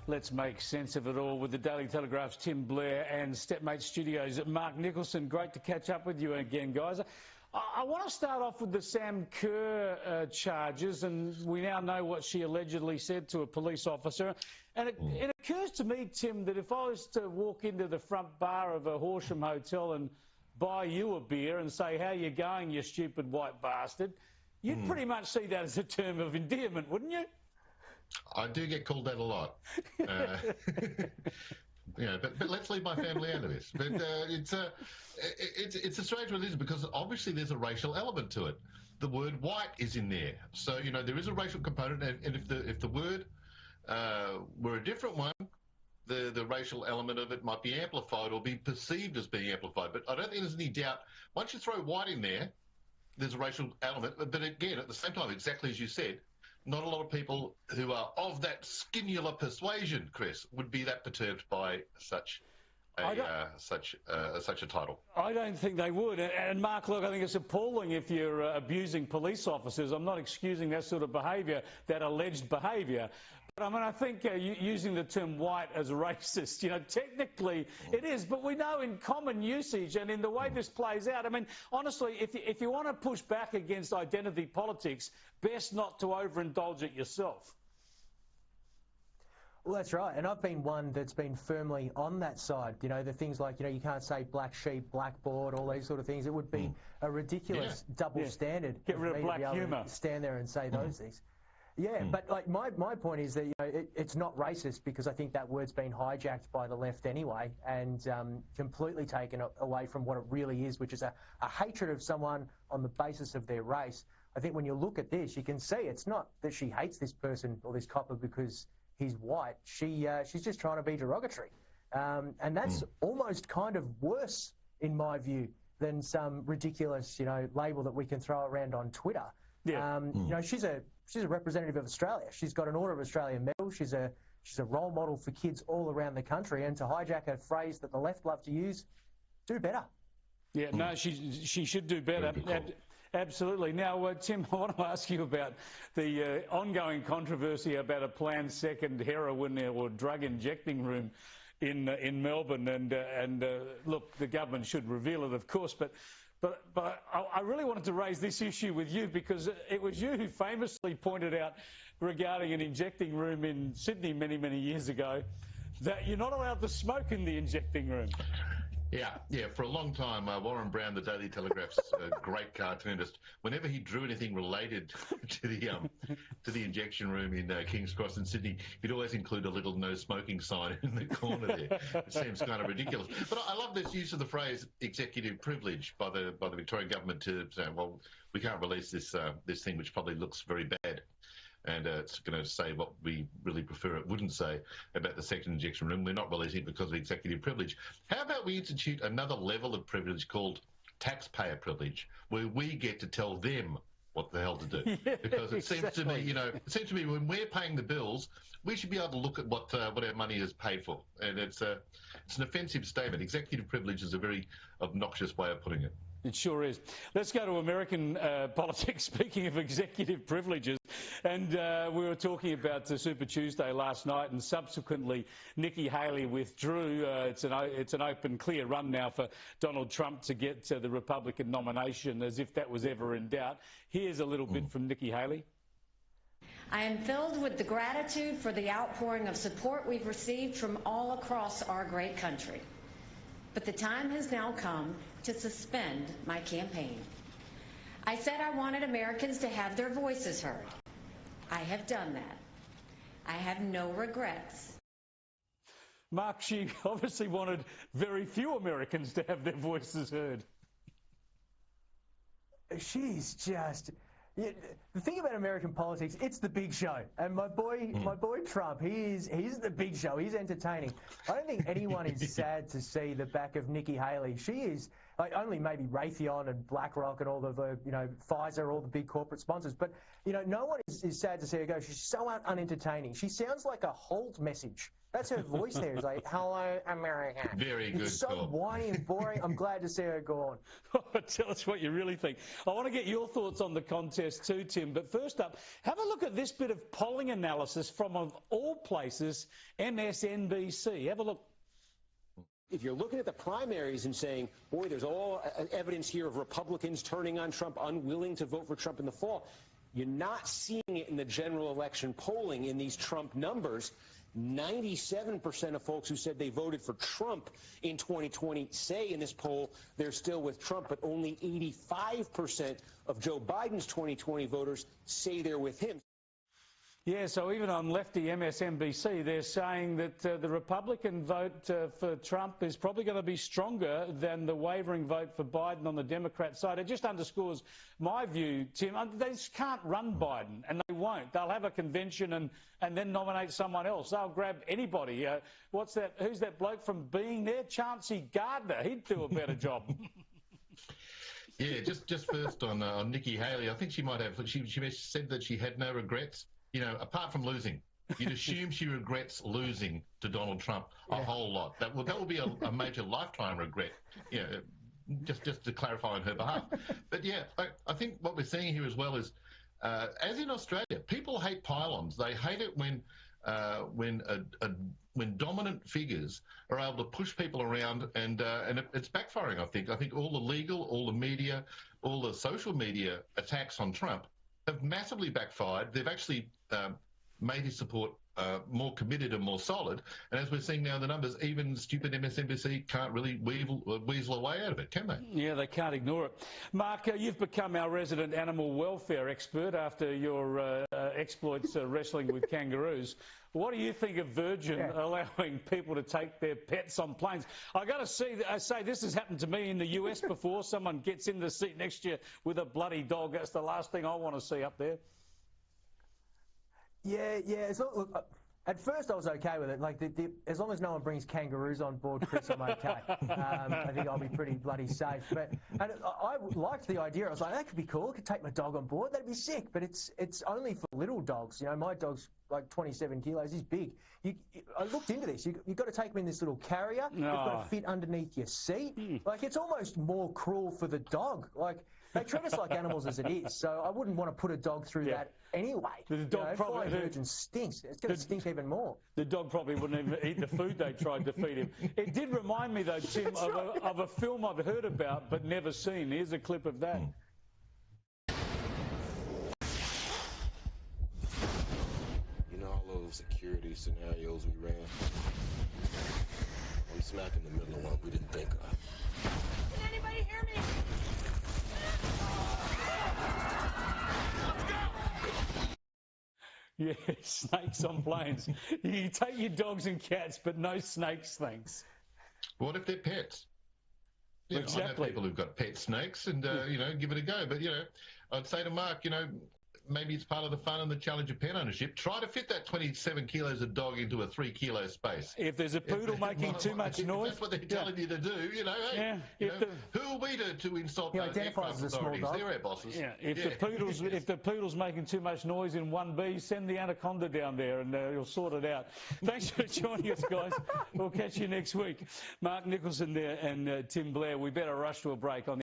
Let's make sense of it all with the Daily Telegraph's Tim Blair and StepMate Studios at Mark Nicolson. Great to catch up with you again, guys. I want to start off with the Sam Kerr charges, and we now know what she allegedly said to a police officer. And it occurs to me, Tim, that if I was to walk into the front bar of a Horsham hotel and buy you a beer and say, "How you going, you stupid white bastard," you'd pretty much see that as a term of endearment, wouldn't you? I do get called that a lot. But let's leave my family out of this. But it's a strange one, isn't it? Because obviously there's a racial element to it. The word white is in there, so there is a racial component. And if the word were a different one, the racial element of it might be amplified or be perceived as being amplified. But I don't think there's any doubt. Once you throw white in there, there's a racial element. But again, at the same time, exactly as you said, not a lot of people who are of that skinnular persuasion, Chris, would be that perturbed by such a title. I don't think they would. And Mark, look, I think it's appalling if you're abusing police officers. I'm not excusing that sort of behaviour, that alleged behaviour. But I mean, I think using the term white as racist, technically it is. But we know in common usage and in the way this plays out, I mean, honestly, if you want to push back against identity politics, best not to overindulge it yourself. Well, that's right. And I've been one that's been firmly on that side. The things like, you can't say black sheep, blackboard, all these sort of things. It would be a ridiculous double standard. Get rid of black humour. Stand there and say those things. Yeah, but like my point is that it's not racist, because I think that word's been hijacked by the left anyway and completely taken away from what it really is, which is a hatred of someone on the basis of their race. I think when you look at this, you can see it's not that she hates this person or this copper because he's white. She's just trying to be derogatory, and that's almost kind of worse in my view than some ridiculous label that we can throw around on Twitter. Yeah. She's a representative of Australia. She's got an Order of Australia medal. She's a role model for kids all around the country. And to hijack a phrase that the left love to use, do better. Yeah, no, she should do better. Absolutely. Now, Tim, I want to ask you about the ongoing controversy about a planned second heroin or drug injecting room in Melbourne. And look, the government should reveal it, of course, but I really wanted to raise this issue with you, because it was you who famously pointed out regarding an injecting room in Sydney many, many years ago that you're not allowed to smoke in the injecting room. Yeah. For a long time, Warren Brown, the Daily Telegraph's great cartoonist, whenever he drew anything related to the injection room in King's Cross in Sydney, he'd always include a little no smoking sign in the corner there. It seems kind of ridiculous. But I love this use of the phrase executive privilege by the Victorian government to say, well, we can't release this thing which probably looks very bad. And it's going to say what we really prefer it wouldn't say about the second injection room. We're not releasing it because of executive privilege. How about we institute another level of privilege called taxpayer privilege, where we get to tell them what the hell to do? Because it seems to me, when we're paying the bills, we should be able to look at what our money is paid for. And it's an offensive statement. Executive privilege is a very obnoxious way of putting it. It sure is. Let's go to American politics, speaking of executive privileges. And we were talking about Super Tuesday last night, and subsequently Nikki Haley withdrew. It's an open, clear run now for Donald Trump to get the Republican nomination, as if that was ever in doubt. Here's a little bit from Nikki Haley. I am filled with the gratitude for the outpouring of support we've received from all across our great country. But the time has now come to suspend my campaign. I said I wanted Americans to have their voices heard. I have done that. I have no regrets. Mark, she obviously wanted very few Americans to have their voices heard. She's just... the thing about American politics, it's the big show. And my boy Trump, he's the big show. He's entertaining. I don't think anyone is sad to see the back of Nikki Haley. She is like only maybe Raytheon and BlackRock and all the you know, Pfizer, all the big corporate sponsors. But, you know, no one is sad to see her go. She's so unentertaining. She sounds like a Holt message. That's her voice there. It's like, hello, America. Very good. It's so whiny and boring. I'm glad to see her gone. Tell us what you really think. I want to get your thoughts on the contest too, Tim. But first up, have a look at this bit of polling analysis from, of all places, MSNBC. Have a look. If you're looking at the primaries and saying, boy, there's all evidence here of Republicans turning on Trump, unwilling to vote for Trump in the fall, you're not seeing it in the general election polling in these Trump numbers. 97% of folks who said they voted for Trump in 2020 say in this poll they're still with Trump, but only 85% of Joe Biden's 2020 voters say they're with him. Yeah, so even on lefty MSNBC, they're saying that the Republican vote for Trump is probably going to be stronger than the wavering vote for Biden on the Democrat side. It just underscores my view, Tim. They just can't run Biden, and they won't. They'll have a convention and then nominate someone else. They'll grab anybody. Who's that bloke from Being there? Chauncey Gardner. He'd do a better job. Yeah, just first on Nikki Haley, I think she might have. She said that she had no regrets. You know, apart from losing, you'd assume she regrets losing to Donald Trump a whole lot. That will be a major lifetime regret. You know, just to clarify on her behalf. But yeah, I think what we're seeing here as well is, as in Australia, people hate pylons. They hate it when dominant figures are able to push people around, and it's backfiring. I think all the legal, all the media, all the social media attacks on Trump have massively backfired. They've actually made his support more committed and more solid. And as we're seeing now in the numbers, even stupid MSNBC can't really weasel a way out of it, can they? Yeah, they can't ignore it. Mark, you've become our resident animal welfare expert after your exploits wrestling with kangaroos. What do you think of Virgin allowing people to take their pets on planes? I got to say this has happened to me in the US before. Someone gets in the seat next to you with a bloody dog. That's the last thing I want to see up there. Yeah. Look, at first I was okay with it. Like, as long as no one brings kangaroos on board, Chris, I'm okay. I think I'll be pretty bloody safe. And I liked the idea. I was like, that could be cool. I could take my dog on board. That'd be sick. But it's only for little dogs. You know, my dog's like 27 kilos. He's big. I looked into this. You've got to take him in this little carrier. You've got to fit underneath your seat. Like, it's almost more cruel for the dog. Like, they treat us like animals as it is. So I wouldn't want to put a dog through that anyway. The dog probably Virgin stinks. It's going to stink even more. The dog probably wouldn't even eat the food they tried to feed him. It did remind me, though, Tim, of a film I've heard about but never seen. Here's a clip of that. You know all those security scenarios we ran? We smack in the middle of one we didn't think of. Can anybody hear me? Yeah, snakes on planes. You take your dogs and cats, but no snakes, thanks. What if they're pets? You know, exactly. I know people who've got pet snakes and, you know, give it a go. But, you know, I'd say to Mark, you know, maybe it's part of the fun and the challenge of pet ownership. Try to fit that 27 kilos of dog into a 3 kilo space. If there's a poodle making too much noise. That's what they're telling you to do, you know. Hey, you know, who are we to insult those aircraft authorities? They're our bosses. Yeah, if the poodle's making too much noise in 1B, send the anaconda down there and you'll sort it out. Thanks for joining us, guys. We'll catch you next week. Mark Nicolson there and Tim Blair. We better rush to a break on the